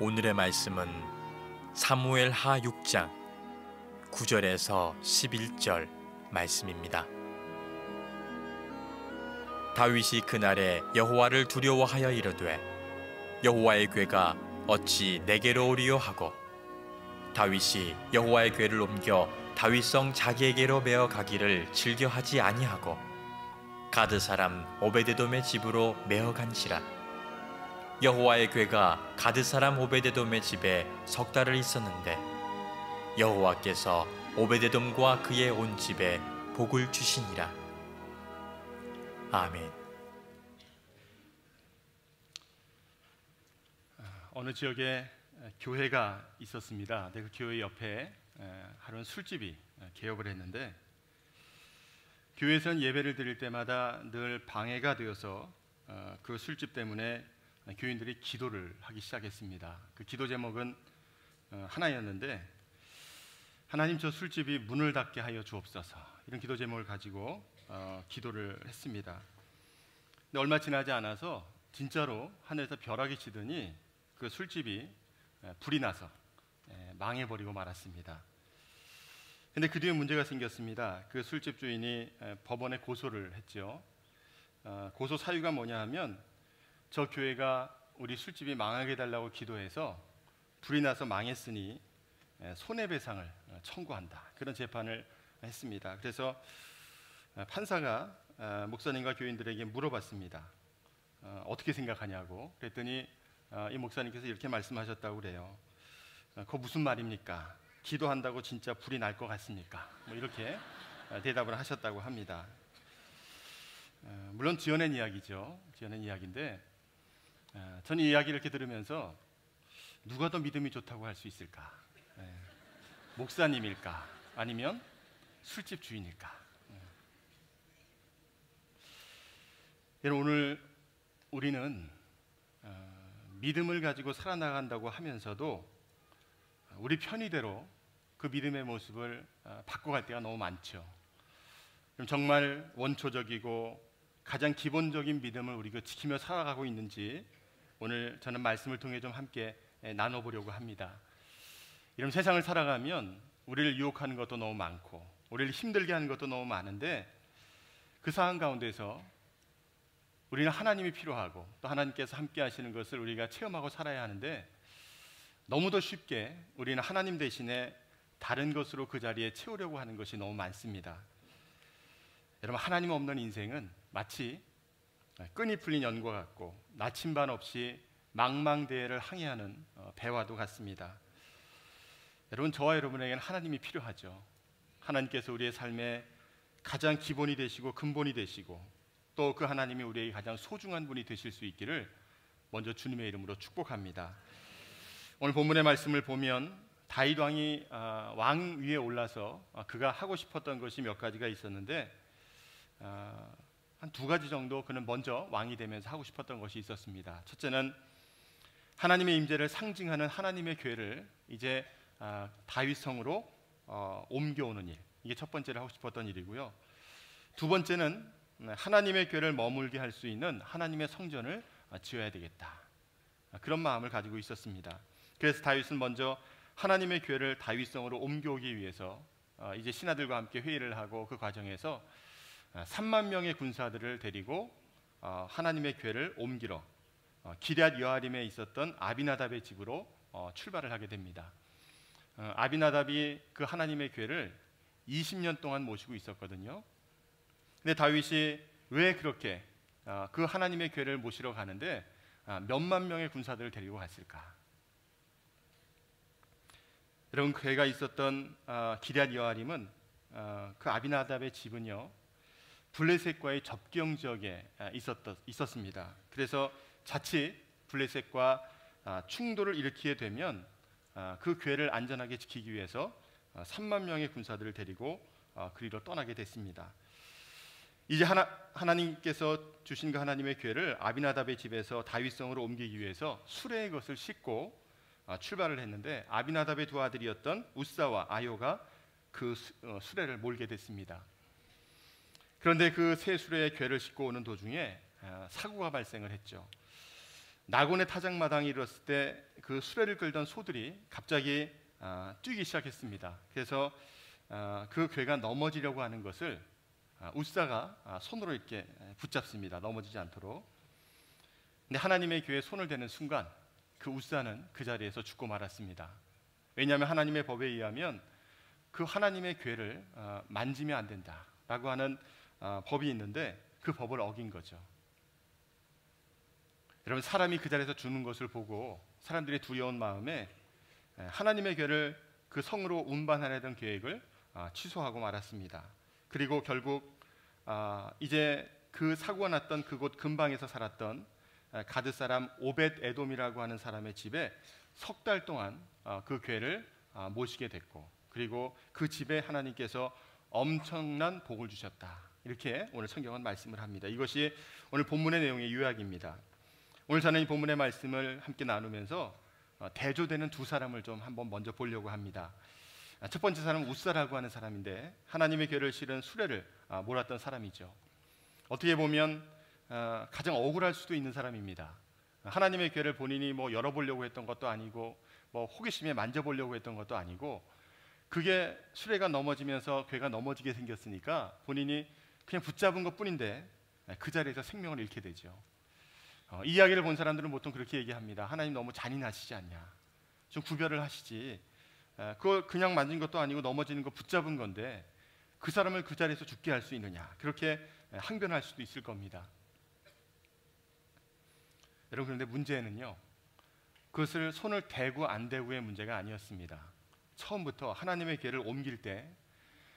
오늘의 말씀은 사무엘하 6장 9절에서 11절 말씀입니다. 다윗이 그날에 여호와를 두려워하여 이르되 여호와의 궤가 어찌 내게로 오리요 하고 다윗이 여호와의 궤를 옮겨 다윗성 자기에게로 메어 가기를 즐겨하지 아니하고 가드 사람 오베데돔의 집으로 메어 간지라. 여호와의 궤가 가드 사람 오베데돔의 집에 석 달을 있었는데 여호와께서 오베데돔과 그의 온 집에 복을 주시니라. 아멘. 어느 지역에 교회가 있었습니다. 그 교회 옆에 하루는 술집이 개업을 했는데 교회에서는 예배를 드릴 때마다 늘 방해가 되어서 그 술집 때문에 교인들이 기도를 하기 시작했습니다. 그 기도 제목은 하나였는데, 하나님, 저 술집이 문을 닫게 하여 주옵소서, 이런 기도 제목을 가지고 기도를 했습니다. 근데 얼마 지나지 않아서 진짜로 하늘에서 벼락이 치더니 그 술집이 불이 나서 망해버리고 말았습니다. 근데 그 뒤에 문제가 생겼습니다. 그 술집 주인이 법원에 고소를 했죠. 고소 사유가 뭐냐 하면, 저 교회가 우리 술집이 망하게 해달라고 기도해서 불이 나서 망했으니 손해배상을 청구한다, 그런 재판을 했습니다. 그래서 판사가 목사님과 교인들에게 물어봤습니다. 어떻게 생각하냐고. 그랬더니 이 목사님께서 이렇게 말씀하셨다고 그래요. 그거 무슨 말입니까? 기도한다고 진짜 불이 날 것 같습니까? 뭐 이렇게 대답을 하셨다고 합니다. 물론 지어낸 이야기죠. 지어낸 이야기인데, 저는 이 이야기를 이렇게 들으면서 누가 더 믿음이 좋다고 할 수 있을까? 목사님일까? 아니면 술집 주인일까? 오늘 우리는 믿음을 가지고 살아나간다고 하면서도 우리 편의대로 그 믿음의 모습을 바꿔갈 때가 너무 많죠. 그럼 정말 원초적이고 가장 기본적인 믿음을 우리가 지키며 살아가고 있는지 오늘 저는 말씀을 통해 좀 함께 나눠보려고 합니다. 이런 세상을 살아가면 우리를 유혹하는 것도 너무 많고 우리를 힘들게 하는 것도 너무 많은데, 그 상황 가운데서 우리는 하나님이 필요하고 또 하나님께서 함께 하시는 것을 우리가 체험하고 살아야 하는데, 너무도 쉽게 우리는 하나님 대신에 다른 것으로 그 자리에 채우려고 하는 것이 너무 많습니다. 여러분, 하나님 없는 인생은 마치 끈이 풀린 연과 같고 나침반 없이 망망대해를 항해하는 배와도 같습니다. 여러분, 저와 여러분에게는 하나님이 필요하죠. 하나님께서 우리의 삶의 가장 기본이 되시고 근본이 되시고 또 그 하나님이 우리에게 가장 소중한 분이 되실 수 있기를 먼저 주님의 이름으로 축복합니다. 오늘 본문의 말씀을 보면 다윗 왕이 왕 위에 올라서 그가 하고 싶었던 것이 몇 가지가 있었는데, 한 두 가지 정도 그는 먼저 왕이 되면서 하고 싶었던 것이 있었습니다. 첫째는 하나님의 임재를 상징하는 하나님의 궤를 이제 다윗 성으로 옮겨오는 일, 이게 첫 번째로 하고 싶었던 일이고요. 두 번째는 하나님의 궤를 머물게 할 수 있는 하나님의 성전을 지어야 되겠다, 그런 마음을 가지고 있었습니다. 그래서 다윗은 먼저 하나님의 궤를 다윗성으로 옮겨오기 위해서 이제 신하들과 함께 회의를 하고 그 과정에서 3만 명의 군사들을 데리고 하나님의 궤를 옮기러 기럇 여아림에 있었던 아비나답의 집으로 출발을 하게 됩니다. 아비나답이 그 하나님의 궤를 20년 동안 모시고 있었거든요. 근데 다윗이 왜 그렇게 그 하나님의 궤를 모시러 가는데 몇만 명의 군사들을 데리고 갔을까? 여러분, 궤가 있었던 기럇 여아림은 그 아비나답의 집은요, 블레셋과의 접경 지역에 있었습니다. 그래서 자칫 블레셋과 충돌을 일으키게 되면 그 궤를 안전하게 지키기 위해서 3만 명의 군사들을 데리고 그리로 떠나게 됐습니다. 이제 하나님께서 주신 그 하나님의 궤를 아비나답의 집에서 다윗성으로 옮기기 위해서 수레의 것을 싣고 출발을 했는데, 아비나답의 두 아들이었던 우사와 아요가 그 수레를 몰게 됐습니다. 그런데 그 새 수레의 궤를 싣고 오는 도중에 사고가 발생을 했죠. 나곤의 타작마당에 이르렀을 때 그 수레를 끌던 소들이 갑자기 뛰기 시작했습니다. 그래서 그 괴가 넘어지려고 하는 것을 웃사가 손으로 이렇게 붙잡습니다. 넘어지지 않도록. 근데 하나님의 괴에 손을 대는 순간 그 웃사는 그 자리에서 죽고 말았습니다. 왜냐하면 하나님의 법에 의하면 그 하나님의 괴를 만지면 안 된다라고 하는 법이 있는데 그 법을 어긴 거죠. 여러분, 사람이 그 자리에서 죽는 것을 보고 사람들이 두려운 마음에 하나님의 괴를 그 성으로 운반하려던 계획을 취소하고 말았습니다. 그리고 결국 이제 그 사고가 났던 그곳 근방에서 살았던 가드 사람 오벳 에돔이라고 하는 사람의 집에 석 달 동안 그 괴를 모시게 됐고, 그리고 그 집에 하나님께서 엄청난 복을 주셨다. 이렇게 오늘 성경은 말씀을 합니다. 이것이 오늘 본문의 내용의 요약입니다. 오늘 저는 이 본문의 말씀을 함께 나누면서 대조되는 두 사람을 좀 한번 먼저 보려고 합니다. 첫 번째 사람은 웃사라고 하는 사람인데 하나님의 괴를 실은 수레를 몰았던 사람이죠. 어떻게 보면 가장 억울할 수도 있는 사람입니다. 하나님의 괴를 본인이 뭐 열어보려고 했던 것도 아니고 뭐 호기심에 만져보려고 했던 것도 아니고, 그게 수레가 넘어지면서 괴가 넘어지게 생겼으니까 본인이 그냥 붙잡은 것뿐인데 그 자리에서 생명을 잃게 되죠. 이 이야기를 본 사람들은 보통 그렇게 얘기합니다. 하나님 너무 잔인하시지 않냐, 좀 구별을 하시지. 그걸 그냥 만진 것도 아니고 넘어지는 거 붙잡은 건데 그 사람을 그 자리에서 죽게 할 수 있느냐, 그렇게 항변할 수도 있을 겁니다. 여러분, 그런데 문제는요, 그것을 손을 대고 안 대고의 문제가 아니었습니다. 처음부터 하나님의 괴를 옮길 때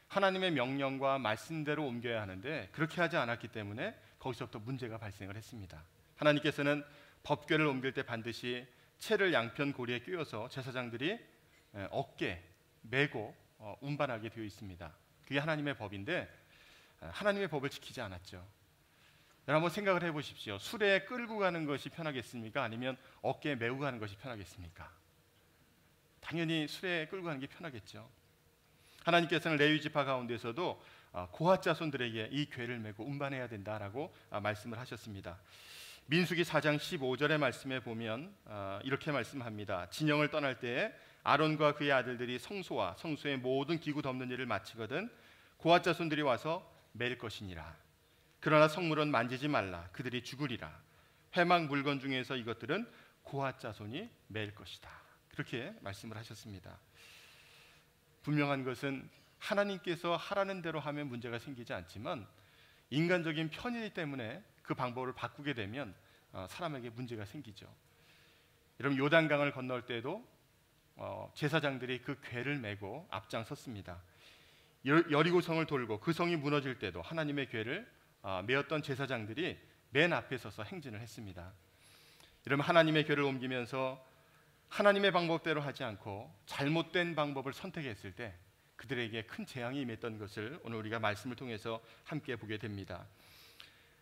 하나님의 명령과 말씀대로 옮겨야 하는데 그렇게 하지 않았기 때문에 거기서부터 문제가 발생을 했습니다. 하나님께서는 법궤를 옮길 때 반드시 채를 양편 고리에 끼워서 제사장들이 어깨에 메고 운반하게 되어 있습니다. 그게 하나님의 법인데 하나님의 법을 지키지 않았죠. 여러분, 한번 생각을 해보십시오. 수레에 끌고 가는 것이 편하겠습니까? 아니면 어깨에 메고 가는 것이 편하겠습니까? 당연히 수레에 끌고 가는 게 편하겠죠. 하나님께서는 레위 지파 가운데서도 고핫 자손들에게 이 궤를 메고 운반해야 된다라고 말씀을 하셨습니다. 민수기 4장 15절의 말씀에 보면 이렇게 말씀합니다. 진영을 떠날 때에 아론과 그의 아들들이 성소와 성소의 모든 기구 덮는 일을 마치거든 고핫 자손들이 와서 맬 것이니라. 그러나 성물은 만지지 말라. 그들이 죽으리라. 회막 물건 중에서 이것들은 고핫 자손이 맬 것이다. 그렇게 말씀을 하셨습니다. 분명한 것은 하나님께서 하라는 대로 하면 문제가 생기지 않지만 인간적인 편의 때문에 그 방법을 바꾸게 되면 사람에게 문제가 생기죠. 여러분, 요단강을 건널 때도 제사장들이 그 궤를 메고 앞장섰습니다. 여리고성을 돌고 그 성이 무너질 때도 하나님의 궤를 메었던 제사장들이 맨 앞에 서서 행진을 했습니다. 여러분, 하나님의 궤를 옮기면서 하나님의 방법대로 하지 않고 잘못된 방법을 선택했을 때 그들에게 큰 재앙이 임했던 것을 오늘 우리가 말씀을 통해서 함께 보게 됩니다.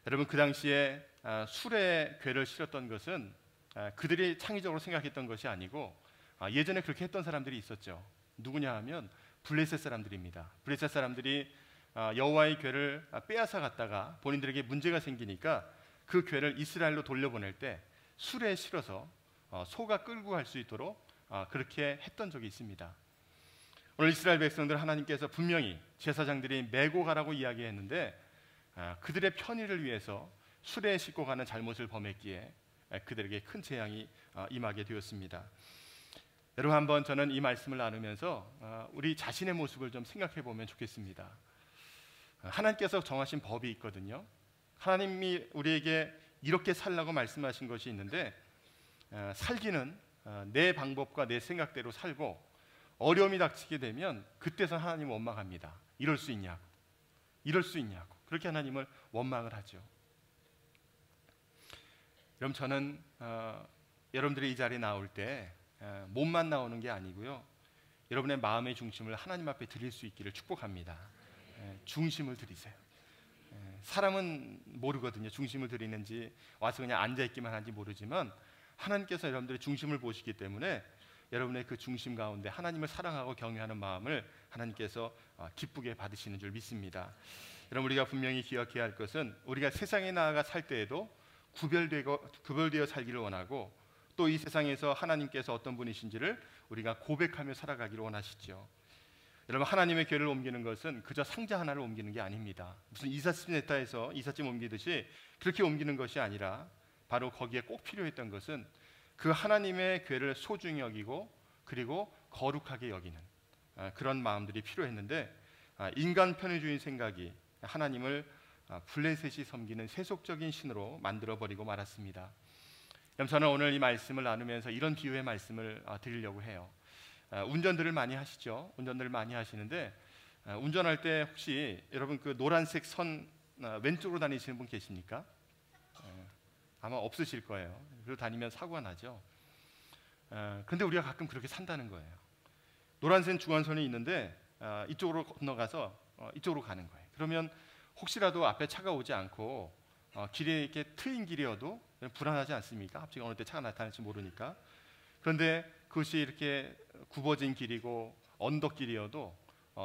여러분, 그 당시에 수레에 궤를 실었던 것은 그들이 창의적으로 생각했던 것이 아니고 예전에 그렇게 했던 사람들이 있었죠. 누구냐 하면 블레셋 사람들입니다. 블레셋 사람들이 여호와의 궤를 빼앗아 갔다가 본인들에게 문제가 생기니까 그 궤를 이스라엘로 돌려보낼 때 수레에 실어서 소가 끌고 갈 수 있도록 그렇게 했던 적이 있습니다. 오늘 이스라엘 백성들 하나님께서 분명히 제사장들이 메고 가라고 이야기했는데 그들의 편의를 위해서 수레에 싣고 가는 잘못을 범했기에 그들에게 큰 재앙이 임하게 되었습니다. 여러분, 한번 저는 이 말씀을 나누면서 우리 자신의 모습을 좀 생각해 보면 좋겠습니다. 하나님께서 정하신 법이 있거든요. 하나님이 우리에게 이렇게 살라고 말씀하신 것이 있는데 살기는 내 방법과 내 생각대로 살고 어려움이 닥치게 되면 그때서 하나님 원망합니다. 이럴 수 있냐고, 이럴 수 있냐고, 그렇게 하나님을 원망을 하죠. 그럼 저는 여러분들이 이 자리에 나올 때 몸만 나오는 게 아니고요, 여러분의 마음의 중심을 하나님 앞에 드릴 수 있기를 축복합니다. 중심을 드리세요. 사람은 모르거든요. 중심을 드리는지, 와서 그냥 앉아있기만 하는지 모르지만 하나님께서 여러분들의 중심을 보시기 때문에 여러분의 그 중심 가운데 하나님을 사랑하고 경외하는 마음을 하나님께서 기쁘게 받으시는 줄 믿습니다. 여러분, 우리가 분명히 기억해야 할 것은 우리가 세상에 나아가 살 때에도 구별되어 살기를 원하고 또 이 세상에서 하나님께서 어떤 분이신지를 우리가 고백하며 살아가기를 원하시죠. 여러분, 하나님의 교회를 옮기는 것은 그저 상자 하나를 옮기는 게 아닙니다. 무슨 이삿짐에서 이삿짐 옮기듯이 그렇게 옮기는 것이 아니라 바로 거기에 꼭 필요했던 것은 그 하나님의 교회를 소중히 여기고 그리고 거룩하게 여기는 그런 마음들이 필요했는데, 인간 편의주의 생각이 하나님을 블레셋이 섬기는 세속적인 신으로 만들어버리고 말았습니다. 그럼 저는 오늘 이 말씀을 나누면서 이런 비유의 말씀을 드리려고 해요. 운전들을 많이 하시죠. 운전들을 많이 하시는데 운전할 때 혹시 여러분 그 노란색 선 왼쪽으로 다니시는 분 계십니까? 아마 없으실 거예요. 그리고 다니면 사고가 나죠. 근데 우리가 가끔 그렇게 산다는 거예요. 노란색 중앙선이 있는데 이쪽으로 건너가서 이쪽으로 가는 거예요. 그러면 혹시라도 앞에 차가 오지 않고 길에 이렇게 트인 길이어도 불안하지 않습니까? 갑자기 어느 때 차가 나타날지 모르니까. 그런데 그것이 이렇게 굽어진 길이고 언덕길이어도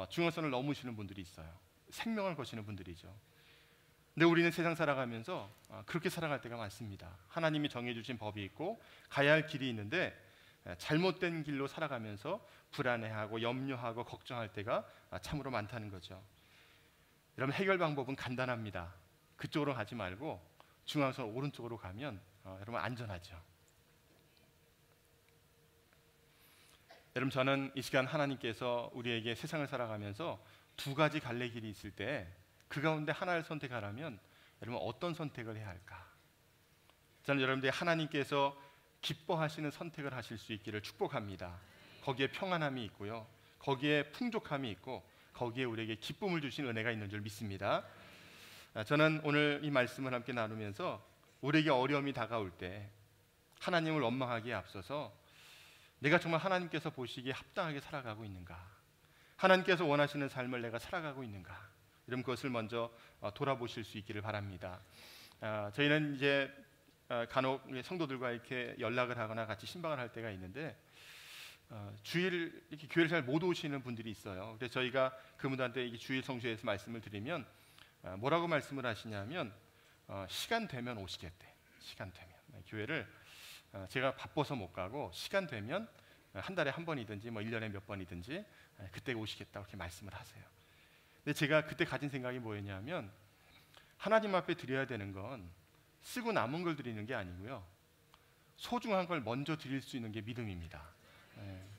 중앙선을 넘으시는 분들이 있어요. 생명을 거시는 분들이죠. 근데 우리는 세상 살아가면서 그렇게 살아갈 때가 많습니다. 하나님이 정해주신 법이 있고 가야 할 길이 있는데 잘못된 길로 살아가면서 불안해하고 염려하고 걱정할 때가 참으로 많다는 거죠. 여러분, 해결 방법은 간단합니다. 그쪽으로 가지 말고 중앙선 오른쪽으로 가면 여러분 안전하죠. 여러분, 저는 이 시간 하나님께서 우리에게 세상을 살아가면서 두 가지 갈래 길이 있을 때 그 가운데 하나를 선택하라면 여러분 어떤 선택을 해야 할까? 저는 여러분들이 하나님께서 기뻐하시는 선택을 하실 수 있기를 축복합니다. 거기에 평안함이 있고요, 거기에 풍족함이 있고 거기에 우리에게 기쁨을 주신 은혜가 있는 줄 믿습니다. 저는 오늘 이 말씀을 함께 나누면서 우리에게 어려움이 다가올 때 하나님을 원망하기에 앞서서 내가 정말 하나님께서 보시기에 합당하게 살아가고 있는가, 하나님께서 원하시는 삶을 내가 살아가고 있는가, 이런 것을 먼저 돌아보실 수 있기를 바랍니다. 저희는 이제 간혹 성도들과 이렇게 연락을 하거나 같이 신방을 할 때가 있는데 주일 이렇게 교회를 잘 못 오시는 분들이 있어요. 그래서 저희가 그분들한테 이 주일 성수에서 말씀을 드리면 뭐라고 말씀을 하시냐면 시간 되면 오시겠대. 시간 되면 교회를 제가 바빠서 못 가고 시간 되면 한 달에 한 번이든지 뭐 1년에 몇 번이든지 그때 오시겠다 그렇게 말씀을 하세요. 근데 제가 그때 가진 생각이 뭐였냐면 하나님 앞에 드려야 되는 건 쓰고 남은 걸 드리는 게 아니고요, 소중한 걸 먼저 드릴 수 있는 게 믿음입니다.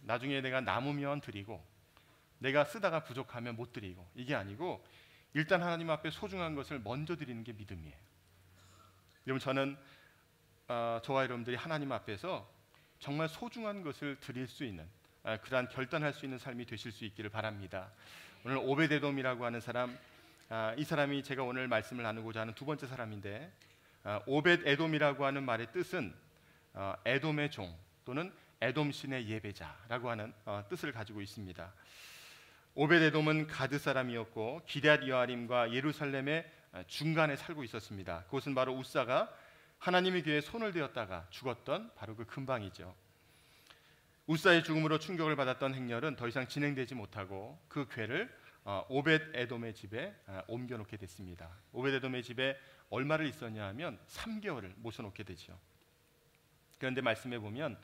나중에 내가 남으면 드리고 내가 쓰다가 부족하면 못 드리고 이게 아니고 일단 하나님 앞에 소중한 것을 먼저 드리는 게 믿음이에요. 여러분, 저는 저와 여러분들이 하나님 앞에서 정말 소중한 것을 드릴 수 있는 그러한 결단할 수 있는 삶이 되실 수 있기를 바랍니다. 오늘 오벳에돔이라고 하는 사람, 이 사람이 제가 오늘 말씀을 나누고자 하는 두 번째 사람인데, 오벳에돔이라고 하는 말의 뜻은 에돔의 종 또는 에돔 신의 예배자라고 하는 뜻을 가지고 있습니다. 오벳에돔은 가드 사람이었고 기럇 여아림과 예루살렘의 중간에 살고 있었습니다. 그곳은 바로 우사가 하나님의 교회에 손을 대었다가 죽었던 바로 그 근방이죠. 우사의 죽음으로 충격을 받았던 행렬은 더 이상 진행되지 못하고 그 궤를 오벳에돔의 집에 옮겨놓게 됐습니다. 오벳에돔의 집에 얼마를 있었냐 하면 3개월을 모셔놓게 되죠. 그런데 말씀해 보면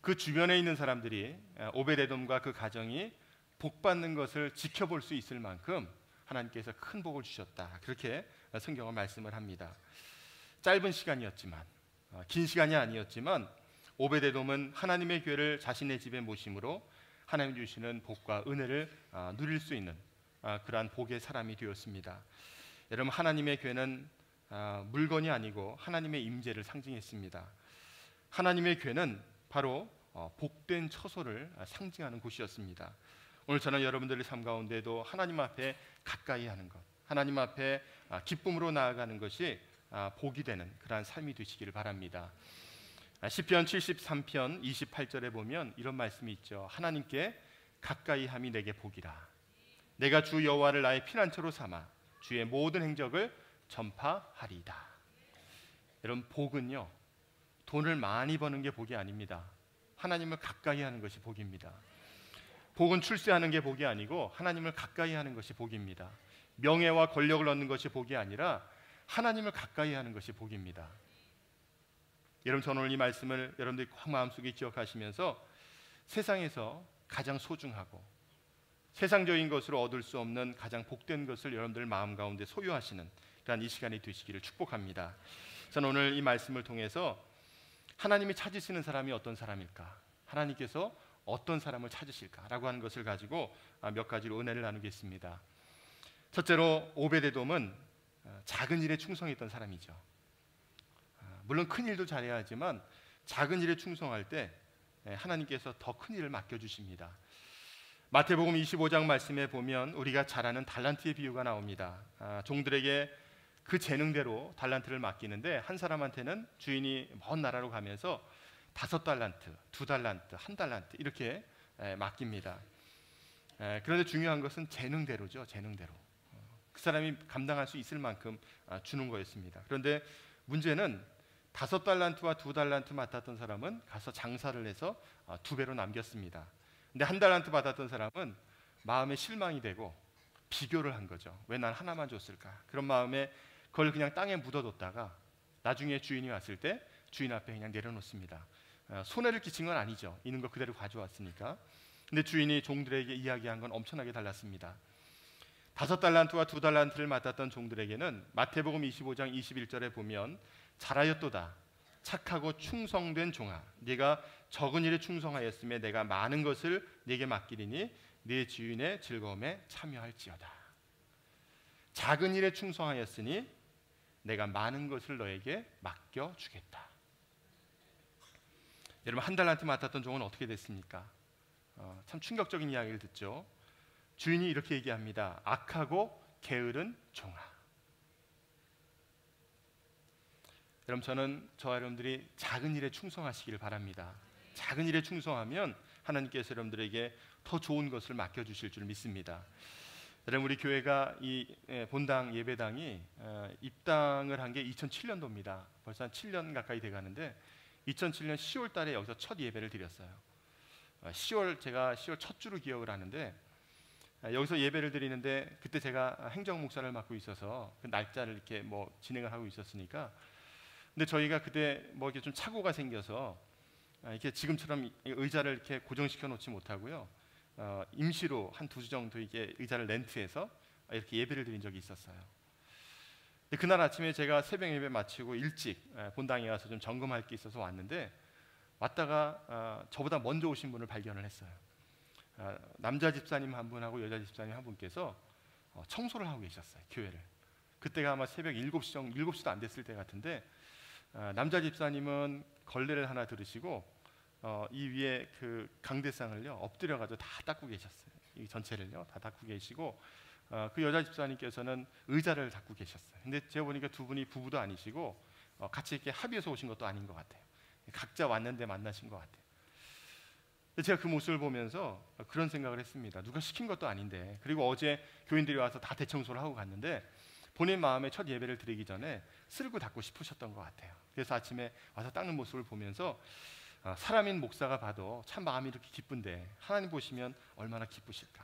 그 주변에 있는 사람들이 오벳에돔과 그 가정이 복받는 것을 지켜볼 수 있을 만큼 하나님께서 큰 복을 주셨다, 그렇게 성경은 말씀을 합니다. 짧은 시간이었지만, 긴 시간이 아니었지만 오벳에돔은 하나님의 교회를 자신의 집에 모심으로 하나님 주시는 복과 은혜를 누릴 수 있는 그러한 복의 사람이 되었습니다. 여러분, 하나님의 교회는 물건이 아니고 하나님의 임재를 상징했습니다. 하나님의 교회는 바로 복된 처소를 상징하는 곳이었습니다. 오늘 저는 여러분들의 삶 가운데도 하나님 앞에 가까이 하는 것, 하나님 앞에 기쁨으로 나아가는 것이 복이 되는 그러한 삶이 되시기를 바랍니다. 시편 73편 28절에 보면 이런 말씀이 있죠. 하나님께 가까이 함이 내게 복이라. 내가 주 여호와를 나의 피난처로 삼아 주의 모든 행적을 전파하리이다. 여러분, 복은요, 돈을 많이 버는 게 복이 아닙니다. 하나님을 가까이 하는 것이 복입니다. 복은 출세하는 게 복이 아니고 하나님을 가까이 하는 것이 복입니다. 명예와 권력을 얻는 것이 복이 아니라 하나님을 가까이 하는 것이 복입니다. 여러분, 저는 오늘 이 말씀을 여러분들이 꼭 마음속에 기억하시면서 세상에서 가장 소중하고 세상적인 것으로 얻을 수 없는 가장 복된 것을 여러분들 마음 가운데 소유하시는 그런 이 시간이 되시기를 축복합니다. 저는 오늘 이 말씀을 통해서 하나님이 찾으시는 사람이 어떤 사람일까, 하나님께서 어떤 사람을 찾으실까라고 하는 것을 가지고 몇 가지로 은혜를 나누겠습니다. 첫째로 오베데돔은 작은 일에 충성했던 사람이죠. 물론 큰 일도 잘해야 하지만 작은 일에 충성할 때 하나님께서 더 큰 일을 맡겨주십니다. 마태복음 25장 말씀에 보면 우리가 잘 아는 달란트의 비유가 나옵니다. 종들에게 그 재능대로 달란트를 맡기는데 한 사람한테는 주인이 먼 나라로 가면서 5달란트, 2달란트, 1달란트 이렇게 맡깁니다. 그런데 중요한 것은 재능대로죠. 재능대로 그 사람이 감당할 수 있을 만큼 주는 거였습니다. 그런데 문제는 5달란트와 2달란트 맡았던 사람은 가서 장사를 해서 2배로 남겼습니다. 근데 1달란트 받았던 사람은 마음에 실망이 되고 비교를 한 거죠. 왜 난 하나만 줬을까? 그런 마음에 그걸 그냥 땅에 묻어뒀다가 나중에 주인이 왔을 때 주인 앞에 그냥 내려놓습니다. 손해를 끼친 건 아니죠. 있는 거 그대로 가져왔으니까. 근데 주인이 종들에게 이야기한 건 엄청나게 달랐습니다. 5달란트와 2달란트를 맡았던 종들에게는 마태복음 25장 21절에 보면 잘하였도다 착하고 충성된 종아, 네가 적은 일에 충성하였으며 내가 많은 것을 네게 맡기리니 네 주인의 즐거움에 참여할지어다. 작은 일에 충성하였으니 내가 많은 것을 너에게 맡겨주겠다. 여러분, 1달란트 맡았던 종은 어떻게 됐습니까? 참 충격적인 이야기를 듣죠. 주인이 이렇게 얘기합니다. 악하고 게으른 종아. 여러분, 저는 저와 여러분들이 작은 일에 충성하시기를 바랍니다. 작은 일에 충성하면 하나님께서 여러분들에게 더 좋은 것을 맡겨주실 줄 믿습니다. 여러분, 우리 교회가 이 본당 예배당이 입당을 한 게 2007년도입니다. 벌써 한 7년 가까이 돼가는데 2007년 10월 달에 여기서 첫 예배를 드렸어요. 제가 10월 첫 주로 기억을 하는데 여기서 예배를 드리는데 그때 제가 행정 목사를 맡고 있어서 그 날짜를 이렇게 진행을 하고 있었으니까, 근데 저희가 그때 이렇게 좀 착오가 생겨서 이렇게 지금처럼 의자를 이렇게 고정시켜 놓지 못하고요. 임시로 한 2주 정도 이게 의자를 렌트해서 이렇게 예배를 드린 적이 있었어요. 근데 그날 아침에 제가 새벽 예배 마치고 일찍 본당에 가서 좀 점검할 게 있어서 왔는데, 왔다가 저보다 먼저 오신 분을 발견을 했어요. 남자 집사님 한 분하고 여자 집사님 한 분께서 청소를 하고 계셨어요, 교회를. 그때가 아마 새벽 7시도 안 됐을 때 같은데, 남자 집사님은 걸레를 하나 들으시고 이 위에 그 강대상을요 엎드려가지고 다 닦고 계셨어요. 이 전체를요 다 닦고 계시고, 그 여자 집사님께서는 의자를 닦고 계셨어요. 근데 제가 보니까 두 분이 부부도 아니시고 같이 이렇게 합의해서 오신 것도 아닌 것 같아요. 각자 왔는데 만나신 것 같아요. 제가 그 모습을 보면서 그런 생각을 했습니다. 누가 시킨 것도 아닌데, 그리고 어제 교인들이 와서 다 대청소를 하고 갔는데 본인 마음에 첫 예배를 드리기 전에 쓸고 닦고 싶으셨던 것 같아요. 그래서 아침에 와서 닦는 모습을 보면서 사람인 목사가 봐도 참 마음이 이렇게 기쁜데 하나님 보시면 얼마나 기쁘실까.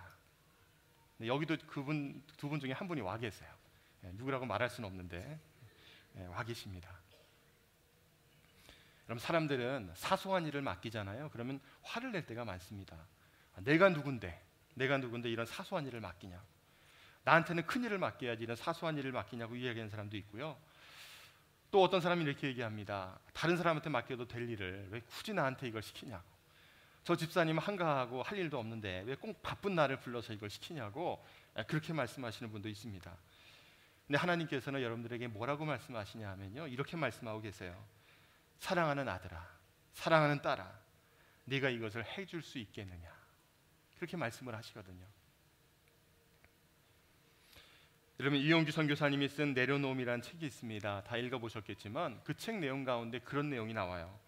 여기도 그분 두 분 중에 한 분이 와 계세요. 누구라고 말할 수는 없는데 와 계십니다. 그럼 사람들은 사소한 일을 맡기잖아요. 그러면 화를 낼 때가 많습니다. 내가 누군데 이런 사소한 일을 맡기냐. 나한테는 큰 일을 맡겨야지 이런 사소한 일을 맡기냐고 이야기하는 사람도 있고요. 또 어떤 사람이 이렇게 얘기합니다. 다른 사람한테 맡겨도 될 일을 왜 굳이 나한테 이걸 시키냐고. 저 집사님은 한가하고 할 일도 없는데 왜 꼭 바쁜 나를 불러서 이걸 시키냐고 그렇게 말씀하시는 분도 있습니다. 근데 하나님께서는 여러분들에게 뭐라고 말씀하시냐 하면요, 이렇게 말씀하고 계세요. 사랑하는 아들아, 사랑하는 딸아, 네가 이것을 해줄 수 있겠느냐. 그렇게 말씀을 하시거든요. 여러분, 이용규 선교사님이 쓴 내려놓음이라는 책이 있습니다. 다 읽어보셨겠지만 그 책 내용 가운데 그런 내용이 나와요.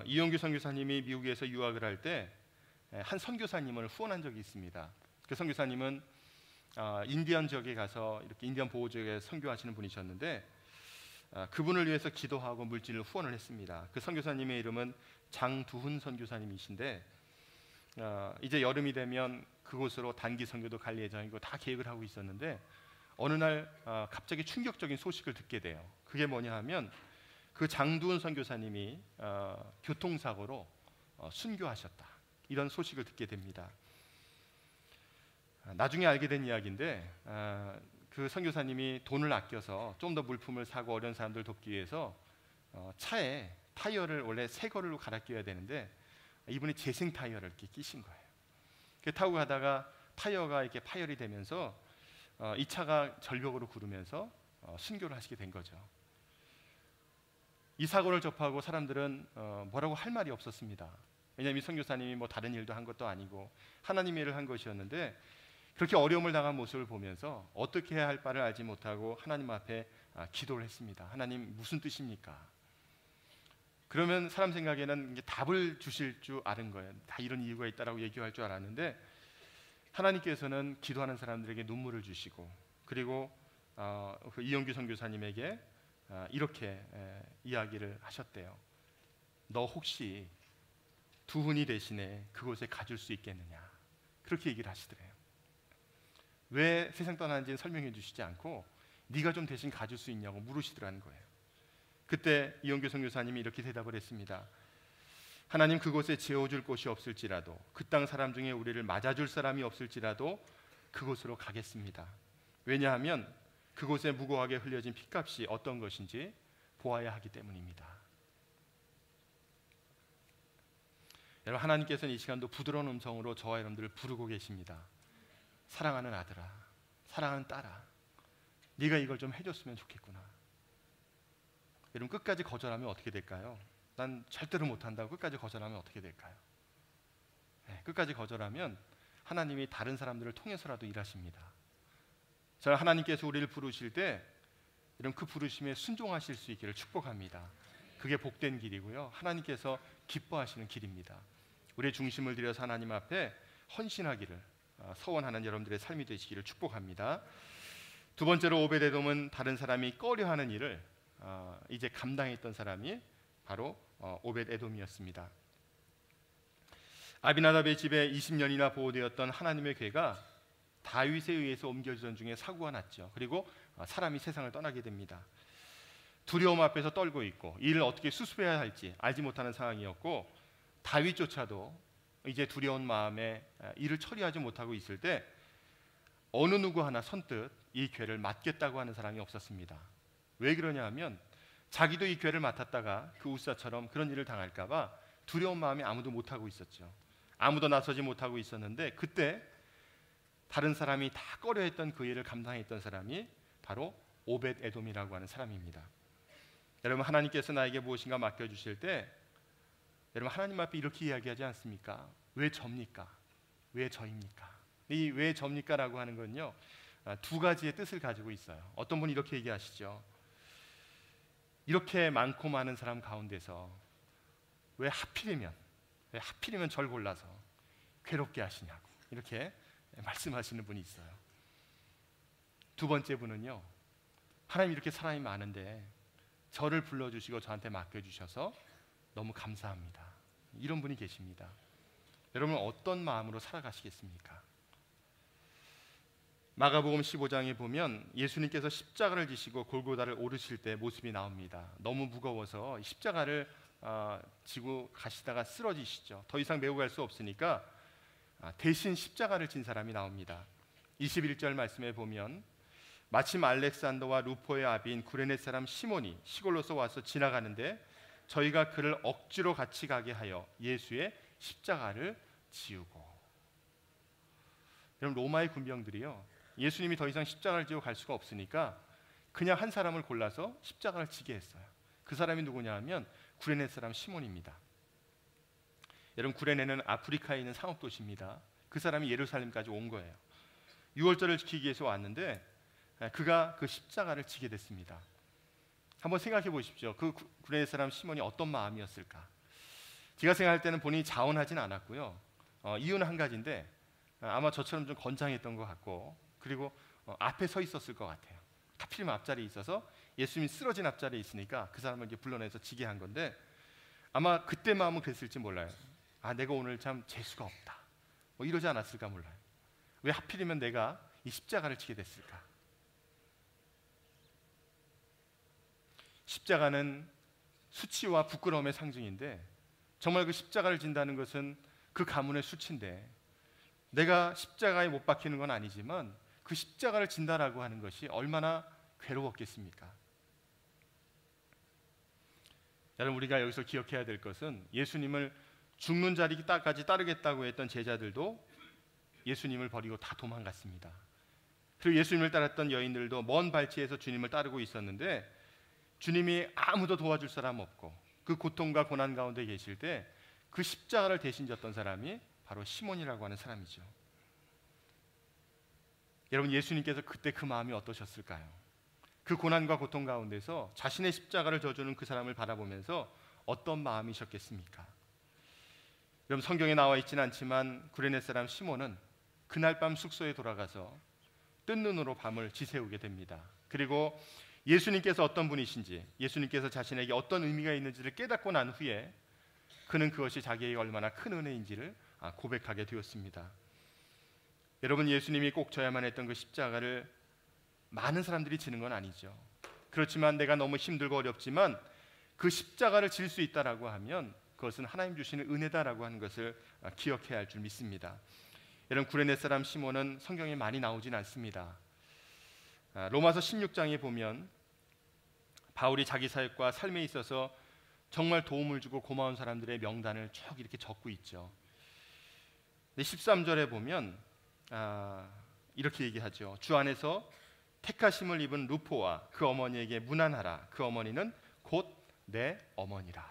이용규 선교사님이 미국에서 유학을 할 때 한 선교사님을 후원한 적이 있습니다. 그 선교사님은 인디언 지역에 가서 이렇게 인디언 보호 지역에 선교하시는 분이셨는데 그분을 위해서 기도하고 물질을 후원을 했습니다. 그 선교사님의 이름은 장두훈 선교사님이신데 이제 여름이 되면 그곳으로 단기 선교도 갈 예정이고 다 계획을 하고 있었는데 어느 날 갑자기 충격적인 소식을 듣게 돼요. 그게 뭐냐 하면 그 장두훈 선교사님이 교통사고로 순교하셨다. 이런 소식을 듣게 됩니다. 나중에 알게 된 이야기인데 그 선교사님이 돈을 아껴서 좀 더 물품을 사고 어려운 사람들 돕기 위해서 차에 타이어를 원래 새 거로 갈아 끼워야 되는데 이분이 재생 타이어를 이렇게 끼신 거예요. 타고 가다가 타이어가 이렇게 파열이 되면서 이 차가 절벽으로 구르면서 순교를 하시게 된 거죠. 이 사고를 접하고 사람들은 뭐라고 할 말이 없었습니다. 왜냐하면 이 선교사님이 뭐 다른 일도 한 것도 아니고 하나님의 일을 한 것이었는데 그렇게 어려움을 당한 모습을 보면서 어떻게 해야 할 바를 알지 못하고 하나님 앞에 기도를 했습니다. 하나님 무슨 뜻입니까? 그러면 사람 생각에는 이게 답을 주실 줄 아는 거예요. 다 이런 이유가 있다라고 얘기할 줄 알았는데 하나님께서는 기도하는 사람들에게 눈물을 주시고 그리고 그 이영규 선교사님에게 이렇게 이야기를 하셨대요. 너 혹시 두훈이 대신에 그곳에 가줄 수 있겠느냐? 그렇게 얘기를 하시더래요. 왜 세상 떠나는지는 설명해 주시지 않고 네가 좀 대신 가줄 수 있냐고 물으시더라는 거예요. 그때 이영규 선교사님이 이렇게 대답을 했습니다. 하나님, 그곳에 재워줄 곳이 없을지라도 그 땅 사람 중에 우리를 맞아줄 사람이 없을지라도 그곳으로 가겠습니다. 왜냐하면 그곳에 무고하게 흘려진 핏값이 어떤 것인지 보아야 하기 때문입니다. 여러분, 하나님께서는 이 시간도 부드러운 음성으로 저와 여러분들을 부르고 계십니다. 사랑하는 아들아, 사랑하는 딸아, 네가 이걸 좀 해줬으면 좋겠구나. 여러분, 끝까지 거절하면 어떻게 될까요? 난 절대로 못한다고 끝까지 거절하면 어떻게 될까요? 끝까지 거절하면 하나님이 다른 사람들을 통해서라도 일하십니다. 저 하나님께서 우리를 부르실 때 이런 그 부르심에 순종하실 수 있기를 축복합니다. 그게 복된 길이고요. 하나님께서 기뻐하시는 길입니다. 우리의 중심을 들여서 하나님 앞에 헌신하기를 서원하는 여러분들의 삶이 되시기를 축복합니다. 두 번째로 오벳에돔은 다른 사람이 꺼려하는 일을 이제 감당했던 사람이 바로 오벳에돔이었습니다. 아비나답의 집에 20년이나 보호되었던 하나님의 궤가 다윗에 의해서 옮겨지던 중에 사고가 났죠. 그리고 사람이 세상을 떠나게 됩니다. 두려움 앞에서 떨고 있고 이를 어떻게 수습해야 할지 알지 못하는 상황이었고 다윗조차도 이제 두려운 마음에 일을 처리하지 못하고 있을 때 어느 누구 하나 선뜻 이 궤를 맡겠다고 하는 사람이 없었습니다. 왜 그러냐 하면 자기도 이 궤를 맡았다가 그 우사처럼 그런 일을 당할까 봐 두려운 마음에 아무도 못하고 있었죠. 아무도 나서지 못하고 있었는데 그때 다른 사람이 다 꺼려했던 그 일을 감당했던 사람이 바로 오벳에돔이라고 하는 사람입니다. 여러분, 하나님께서 나에게 무엇인가 맡겨주실 때 여러분, 하나님 앞에 이렇게 이야기하지 않습니까? 왜 접니까? 왜 저입니까? 이 왜 접니까? 라고 하는 건요, 두 가지의 뜻을 가지고 있어요. 어떤 분이 이렇게 얘기하시죠. 이렇게 많고 많은 사람 가운데서 왜 하필이면 절 골라서 괴롭게 하시냐고 이렇게 말씀하시는 분이 있어요. 두 번째 분은요, 하나님 이렇게 사람이 많은데 저를 불러주시고 저한테 맡겨주셔서 너무 감사합니다. 이런 분이 계십니다. 여러분, 어떤 마음으로 살아가시겠습니까? 마가복음 15장에 보면 예수님께서 십자가를 지시고 골고다를 오르실 때 모습이 나옵니다. 너무 무거워서 십자가를 지고 가시다가 쓰러지시죠. 더 이상 메고 갈 수 없으니까 대신 십자가를 진 사람이 나옵니다. 21절 말씀에 보면 마침 알렉산더와 루포의 아비인 구레네 사람 시몬이 시골로서 와서 지나가는데 저희가 그를 억지로 같이 가게 하여 예수의 십자가를 지우고. 여러분, 로마의 군병들이요, 예수님이 더 이상 십자가를 지고 갈 수가 없으니까 그냥 한 사람을 골라서 십자가를 지게 했어요. 그 사람이 누구냐 하면 구레네 사람 시몬입니다. 여러분, 구레네는 아프리카에 있는 상업도시입니다. 그 사람이 예루살렘까지 온 거예요. 유월절을 지키기 위해서 왔는데 그가 그 십자가를 지게 됐습니다. 한번 생각해 보십시오. 그 구레네 사람 시몬이 어떤 마음이었을까? 제가 생각할 때는 본인이 자원하진 않았고요. 이유는 한 가지인데 아마 저처럼 좀 건장했던 것 같고, 그리고 앞에 서 있었을 것 같아요. 하필이면 앞자리에 있어서 예수님이 쓰러진 앞자리에 있으니까 그 사람을 이제 불러내서 지게 한 건데 아마 그때 마음은 그랬을지 몰라요. 내가 오늘 참 재수가 없다, 뭐 이러지 않았을까 몰라요. 왜 하필이면 내가 이 십자가를 지게 됐을까? 십자가는 수치와 부끄러움의 상징인데 정말 그 십자가를 진다는 것은 그 가문의 수치인데 내가 십자가에 못 박히는 건 아니지만 그 십자가를 진다라고 하는 것이 얼마나 괴로웠겠습니까? 여러분, 우리가 여기서 기억해야 될 것은 예수님을 죽는 자리까지 따르겠다고 했던 제자들도 예수님을 버리고 다 도망갔습니다. 그리고 예수님을 따랐던 여인들도 먼 발치에서 주님을 따르고 있었는데 주님이 아무도 도와줄 사람 없고 그 고통과 고난 가운데 계실 때 그 십자가를 대신 졌던 사람이 바로 시몬이라고 하는 사람이죠. 여러분, 예수님께서 그때 그 마음이 어떠셨을까요? 그 고난과 고통 가운데서 자신의 십자가를 져주는 그 사람을 바라보면서 어떤 마음이셨겠습니까? 여러분, 성경에 나와 있지는 않지만 구레네 사람 시몬은 그날 밤 숙소에 돌아가서 뜬 눈으로 밤을 지새우게 됩니다. 그리고 예수님께서 어떤 분이신지, 예수님께서 자신에게 어떤 의미가 있는지를 깨닫고 난 후에 그는 그것이 자기에게 얼마나 큰 은혜인지를 고백하게 되었습니다. 여러분, 예수님이 꼭 져야만 했던 그 십자가를 많은 사람들이 지는 건 아니죠. 그렇지만 내가 너무 힘들고 어렵지만 그 십자가를 질 수 있다라고 하면 그것은 하나님 주시는 은혜다라고 하는 것을 기억해야 할 줄 믿습니다. 여러분, 구레네 사람 시몬은 성경에 많이 나오진 않습니다. 로마서 16장에 보면 바울이 자기 사역과 삶에 있어서 정말 도움을 주고 고마운 사람들의 명단을 쭉 이렇게 적고 있죠. 13절에 보면 이렇게 얘기하죠. 주 안에서 택하심을 입은 루포와 그 어머니에게 문안하라. 그 어머니는 곧 내 어머니라.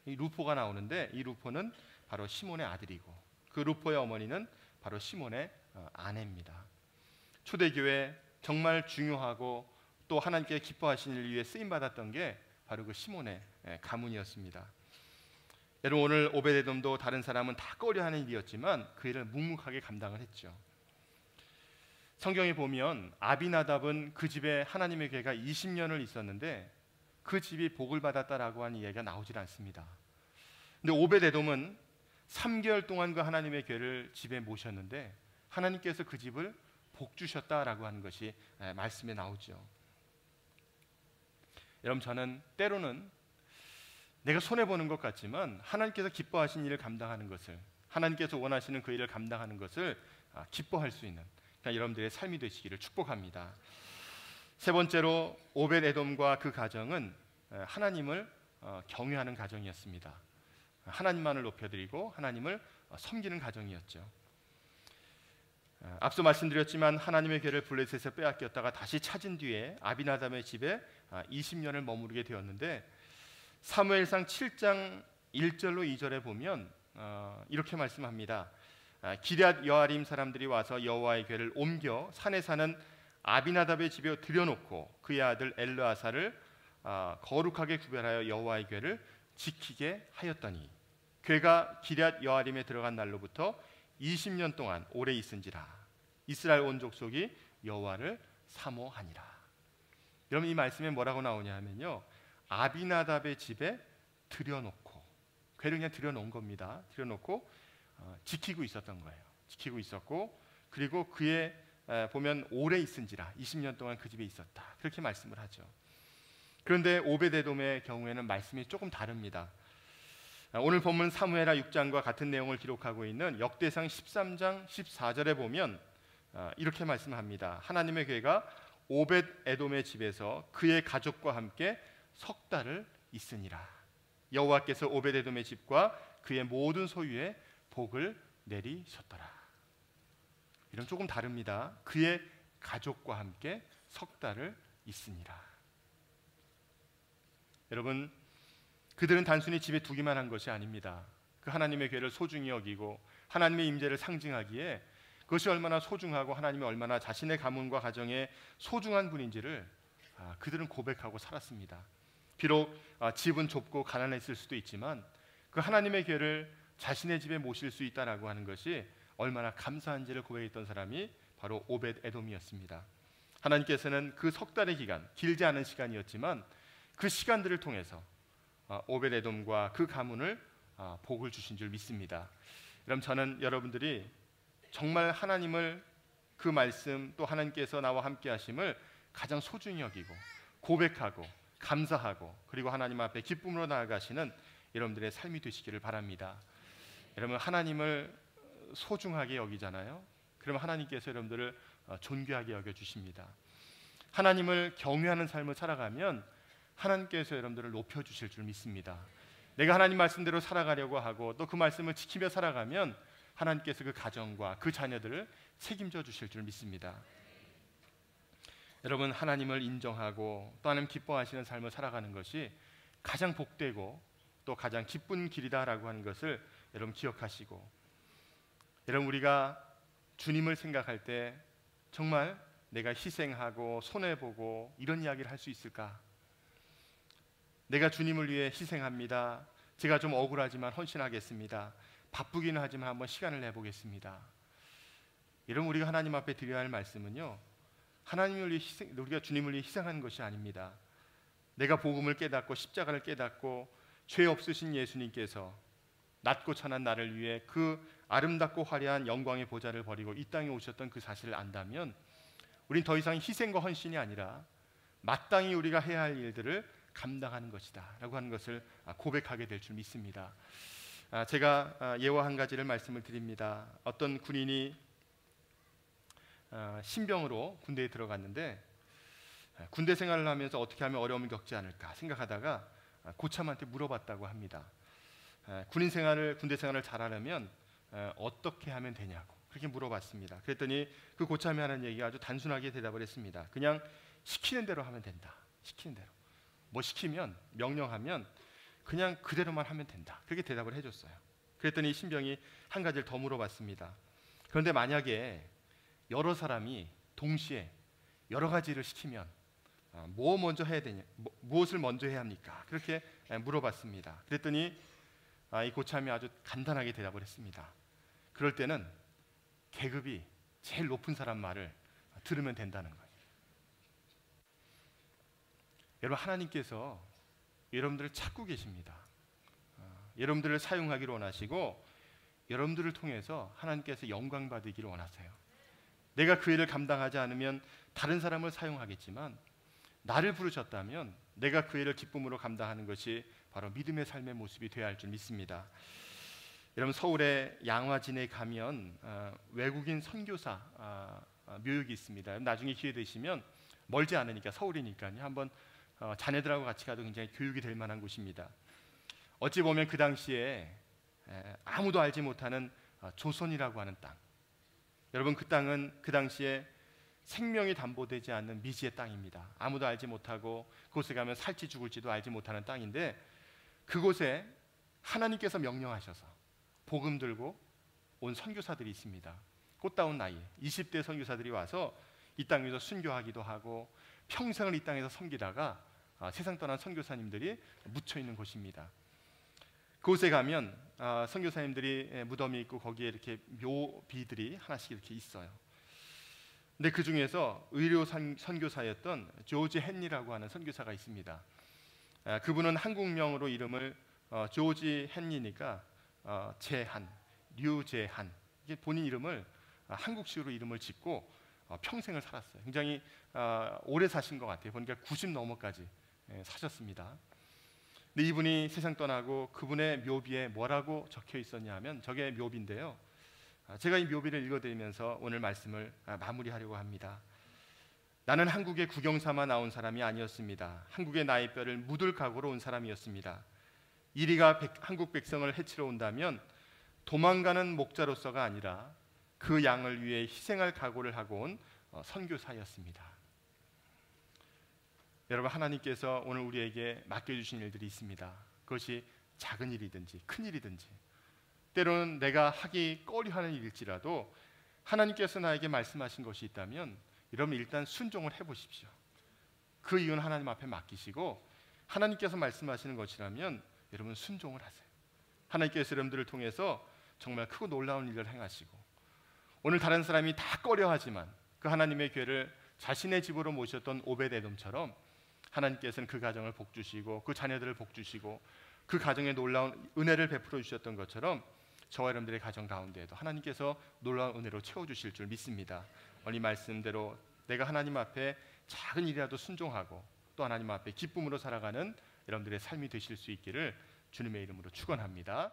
이 루포가 나오는데 이 루포는 바로 시몬의 아들이고 그 루포의 어머니는 바로 시몬의 아내입니다. 초대교회 정말 중요하고 또 하나님께 기뻐하시는 일 위해 쓰임받았던 게 바로 그 시몬의 가문이었습니다. 여러분, 오늘 오베데돔도 다른 사람은 다 꺼려하는 일이었지만 그 일을 묵묵하게 감당을 했죠. 성경에 보면 아비나답은 그 집에 하나님의 교회가 20년을 있었는데 그 집이 복을 받았다라고 하는 이야기가 나오질 않습니다. 근데 오베데돔은 3개월 동안 그 하나님의 교회를 집에 모셨는데 하나님께서 그 집을 복 주셨다라고 하는 것이 말씀에 나오죠. 여러분, 저는 때로는 내가 손해보는 것 같지만 하나님께서 기뻐하신 일을 감당하는 것을, 하나님께서 원하시는 그 일을 감당하는 것을 기뻐할 수 있는 여러분들의 삶이 되시기를 축복합니다. 세 번째로 오벳에돔과 그 가정은 하나님을 경외하는 가정이었습니다. 하나님만을 높여드리고 하나님을 섬기는 가정이었죠. 앞서 말씀드렸지만 하나님의 교회를 블레셋에서 빼앗겼다가 다시 찾은 뒤에 아비나답의 집에 20년을 머무르게 되었는데 사무엘상 7장 1절로 2절에 보면 이렇게 말씀합니다. 기럇 여아림 사람들이 와서 여호와의 궤를 옮겨 산에 사는 아비나답의 집에 들여놓고 그의 아들 엘르아사를 거룩하게 구별하여 여호와의 궤를 지키게 하였더니 궤가 기럇 여아림에 들어간 날로부터 20년 동안 오래 있은지라 이스라엘 온 족속이 여호와를 사모하니라. 여러분, 이 말씀에 뭐라고 나오냐 하면요, 아비나답의 집에 들여놓고, 궤를 그냥 들여놓은 겁니다. 들여놓고 지키고 있었던 거예요. 지키고 있었고, 그리고 그의 보면 오래 있은지라 20년 동안 그 집에 있었다, 그렇게 말씀을 하죠. 그런데 오베데돔의 경우에는 말씀이 조금 다릅니다. 오늘 본문 사무엘하 6장과 같은 내용을 기록하고 있는 역대상 13장 14절에 보면 이렇게 말씀합니다. 하나님의 궤가 오벳에돔의 집에서 그의 가족과 함께 석 달을 있으니라. 여호와께서 오벳에돔의 집과 그의 모든 소유에 복을 내리셨더라. 이런 조금 다릅니다. 그의 가족과 함께 석 달을 있으니라. 여러분, 그들은 단순히 집에 두기만 한 것이 아닙니다. 그 하나님의 궤를 소중히 여기고 하나님의 임재를 상징하기에 그것이 얼마나 소중하고 하나님이 얼마나 자신의 가문과 가정에 소중한 분인지를 그들은 고백하고 살았습니다. 비록 집은 좁고 가난했을 수도 있지만 그 하나님의 궤를 자신의 집에 모실 수 있다라고 하는 것이 얼마나 감사한지를 고백했던 사람이 바로 오벳에돔이었습니다. 하나님께서는 그 석 달의 기간, 길지 않은 시간이었지만 그 시간들을 통해서 오벳에돔과 그 가문을 복을 주신 줄 믿습니다. 그럼 저는 여러분들이 정말 하나님을, 그 말씀, 또 하나님께서 나와 함께 하심을 가장 소중히 여기고 고백하고 감사하고 그리고 하나님 앞에 기쁨으로 나아가시는 여러분들의 삶이 되시기를 바랍니다. 여러분, 하나님을 소중하게 여기잖아요. 그러면 하나님께서 여러분들을 존귀하게 여겨주십니다. 하나님을 경외하는 삶을 살아가면 하나님께서 여러분들을 높여주실 줄 믿습니다. 내가 하나님 말씀대로 살아가려고 하고 또 그 말씀을 지키며 살아가면 하나님께서 그 가정과 그 자녀들을 책임져 주실 줄 믿습니다. 여러분, 하나님을 인정하고 또 하나님 기뻐하시는 삶을 살아가는 것이 가장 복되고 또 가장 기쁜 길이다라고 하는 것을 여러분 기억하시고, 여러분, 우리가 주님을 생각할 때 정말 내가 희생하고 손해보고 이런 이야기를 할 수 있을까? 내가 주님을 위해 희생합니다. 제가 좀 억울하지만 헌신하겠습니다. 바쁘기는 하지만 한번 시간을 내보겠습니다. 여러분, 우리가 하나님 앞에 드려야 할 말씀은요, 하나님을 위해 우리가 주님을 위해 희생하는 것이 아닙니다. 내가 복음을 깨닫고 십자가를 깨닫고 죄 없으신 예수님께서 낮고 천한 나를 위해 그 아름답고 화려한 영광의 보좌를 버리고 이 땅에 오셨던 그 사실을 안다면 우린 더 이상 희생과 헌신이 아니라 마땅히 우리가 해야 할 일들을 감당하는 것이다 라고 하는 것을 고백하게 될 줄 믿습니다. 제가 예화 한 가지를 말씀을 드립니다. 어떤 군인이 신병으로 군대에 들어갔는데 군대 생활을 하면서 어떻게 하면 어려움을 겪지 않을까 생각하다가 고참한테 물어봤다고 합니다. 군대 생활을 잘하려면 어떻게 하면 되냐고 그렇게 물어봤습니다. 그랬더니 그 고참이 하는 얘기가 아주 단순하게 대답을 했습니다. 그냥 시키는 대로 하면 된다. 시키는 대로. 뭐 시키면, 명령하면 그냥 그대로만 하면 된다. 그렇게 대답을 해줬어요. 그랬더니 신병이 한 가지를 더 물어봤습니다. 그런데 만약에 여러 사람이 동시에 여러 가지를 시키면 뭐 먼저 해야 되냐, 무엇을 먼저 해야 합니까? 그렇게 물어봤습니다. 그랬더니 이 고참이 아주 간단하게 대답을 했습니다. 그럴 때는 계급이 제일 높은 사람 말을 들으면 된다는 거예요. 여러분, 하나님께서 여러분들을 찾고 계십니다. 여러분들을 사용하기를 원하시고 여러분들을 통해서 하나님께서 영광 받으기를 원하세요. 내가 그 일을 감당하지 않으면 다른 사람을 사용하겠지만 나를 부르셨다면 내가 그 일을 기쁨으로 감당하는 것이 바로 믿음의 삶의 모습이 되어야 할 줄 믿습니다. 여러분, 서울의 양화진에 가면 외국인 선교사 묘역이 있습니다. 나중에 기회 되시면 멀지 않으니까 서울이니까요. 한번 자녀들하고 같이 가도 굉장히 교육이 될 만한 곳입니다. 어찌 보면 그 당시에 아무도 알지 못하는 조선이라고 하는 땅. 여러분, 그 땅은 그 당시에 생명이 담보되지 않는 미지의 땅입니다. 아무도 알지 못하고 그곳에 가면 살지 죽을지도 알지 못하는 땅인데 그곳에 하나님께서 명령하셔서 복음 들고 온 선교사들이 있습니다. 꽃다운 나이에 20대 선교사들이 와서 이 땅에서 순교하기도 하고 평생을 이 땅에서 섬기다가 세상 떠난 선교사님들이 묻혀 있는 곳입니다. 그곳에 가면 선교사님들이 무덤이 있고 거기에 이렇게 묘비들이 하나씩 이렇게 있어요. 근데 그 중에서 의료 선교사였던 조지 헨리라고 하는 선교사가 있습니다. 그분은 한국명으로 이름을 조지 헨리니까 재한, 류재한, 이게 본인 이름을 한국식으로 이름을 짓고 평생을 살았어요. 굉장히 오래 사신 것 같아요. 보니까 90 넘어까지 사셨습니다. 근데 이분이 세상 떠나고 그분의 묘비에 뭐라고 적혀 있었냐 하면 저게 묘비인데요. 제가 이 묘비를 읽어드리면서 오늘 말씀을 마무리하려고 합니다. 나는 한국에 구경 삼아 나온 사람이 아니었습니다. 한국의 나의 뼈를 묻을 각오로 온 사람이었습니다. 이리가 한국 백성을 해치러 온다면 도망가는 목자로서가 아니라 그 양을 위해 희생할 각오를 하고 온 선교사였습니다. 여러분, 하나님께서 오늘 우리에게 맡겨주신 일들이 있습니다. 그것이 작은 일이든지 큰 일이든지 때로는 내가 하기 꺼려하는 일일지라도 하나님께서 나에게 말씀하신 것이 있다면 여러분 일단 순종을 해보십시오. 그 이유는 하나님 앞에 맡기시고 하나님께서 말씀하시는 것이라면 여러분 순종을 하세요. 하나님께서 여러분들을 통해서 정말 크고 놀라운 일을 행하시고 오늘 다른 사람이 다 꺼려하지만 그 하나님의 교회를 자신의 집으로 모셨던 오벳에돔처럼 하나님께서는 그 가정을 복주시고 그 자녀들을 복주시고 그 가정에 놀라운 은혜를 베풀어 주셨던 것처럼 저와 여러분들의 가정 가운데에도 하나님께서 놀라운 은혜로 채워주실 줄 믿습니다. 오늘 이 말씀대로 내가 하나님 앞에 작은 일이라도 순종하고 또 하나님 앞에 기쁨으로 살아가는 여러분들의 삶이 되실 수 있기를 주님의 이름으로 축원합니다.